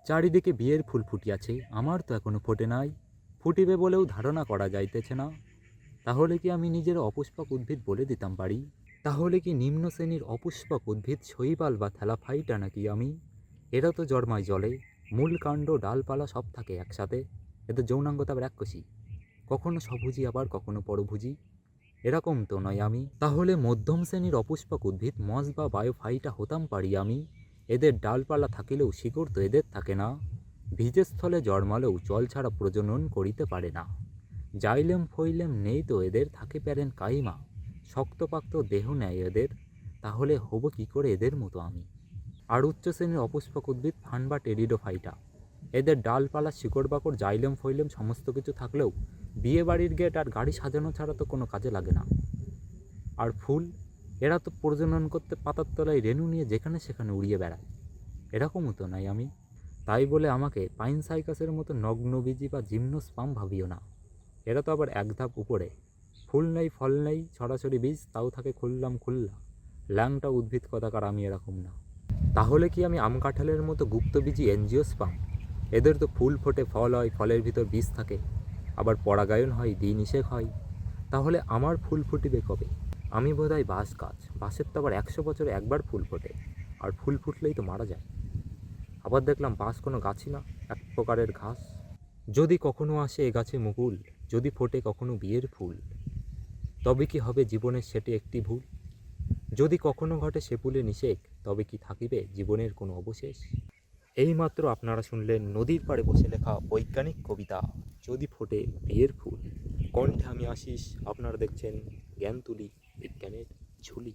চারিদিকে বিয়ের ফুল ফুটিয়াছে, আমার তো এখনো ফোটে নাই। ফুটিবে বলেও ধারণা করা যাইতেছে না। তাহলে কি আমি নিজের অপুষ্পক উদ্ভিদ বলে দিতাম পারি? তাহলে কি নিম্ন শ্রেণীর অপুষ্পক উদ্ভিদ শৈবাল বা থ্যালাফাইটা নাকি আমি? এরা তো জন্মায় জলে, মূল কাণ্ড ডালপালা সব থাকে একসাথে। এদের যৌনাঙ্গতা আবার এককোষী, কখনো স্বভুজী আবার কখনো পরভুজী। এরকম তো নয় আমি। তাহলে মধ্যম শ্রেণীর অপুষ্পক উদ্ভিদ মস বা বায়োফাইটা হতাম পারি আমি। এদের ডালপালা থাকিলেও শিকড় তো এদের থাকে না। ভিজে স্থলে জন্মালেও জল ছাড়া প্রজনন করিতে পারে না। জাইলেম ফইলেম নেই তো এদের, থাকে প্যারেন কাইমা। শক্তপাক্ত দেহ নেয় এদের, তাহলে হব কি করে এদের মতো আমি? আর উচ্চ শ্রেণীর অপুষ্পক উদ্ভিদ ফান বা টেরিডোফাইটা। এদের ডালপালা শিকড় বাকড় জাইলেম ফইলেম সমস্ত কিছু থাকলেও বিয়ে বাড়ির গেট আর গাড়ি সাজানো ছাড়া তো কোনো কাজে লাগে না। আর ফুল, এরা তো প্রজনন করতে পাতার তলায় রেণু নিয়ে যেখানে সেখানে উড়িয়ে বেড়ায়। এরকমও তো নাই আমি। তাই বলে আমাকে পাইন সাইকাসের মতো নগ্নবীজি বা জিমনোস্পাম ভাবিও না। এরা তো আবার এক ধাপ উপরে। ফুল নেই ফল নেই, ছড়াছড়ি বীজ তাও থাকে খুললাম খুল্লা। ল্যাংটা উদ্ভিদ কথাকার আমি এরকম না। তাহলে কি আমি আম কাঁঠালের মতো গুপ্তবীজি এনজিওস্পাম? এদের তো ফুল ফোটে, ফল হয়, ফলের ভিতর বীজ থাকে, আবার পরাগায়ন হয়, দ্বিনিষেক হয়। তাহলে আমার ফুল ফুটিবে কবে? আমি বোধহয় বাঁশ গাছ। বাঁশের তো আবার 100 বছরে একবার ফুল ফোটে, আর ফুল ফুটলেই তো মারা যায়। আবার দেখলাম বাঁশ কোনো গাছই না, এক প্রকারের ঘাস। যদি কখনো আসে এ গাছে মুকুল, যদি ফোটে কখনো বিয়ের ফুল, তবে কি হবে জীবনের সেটি একটি ভুল? যদি কখনো ঘটে সে ফুলে নিষেক, তবে কি থাকিবে জীবনের কোনো অবশেষ? এইমাত্র আপনারা শুনলেন নদীর পাড়ে বসে লেখা বৈজ্ঞানিক কবিতা যদি ফোটে বিয়ের ফুল। কণ্ঠে আমি আশিস, আপনারা দেখছেন জ্ঞানতুলি, বিজ্ঞানের ঝুলি।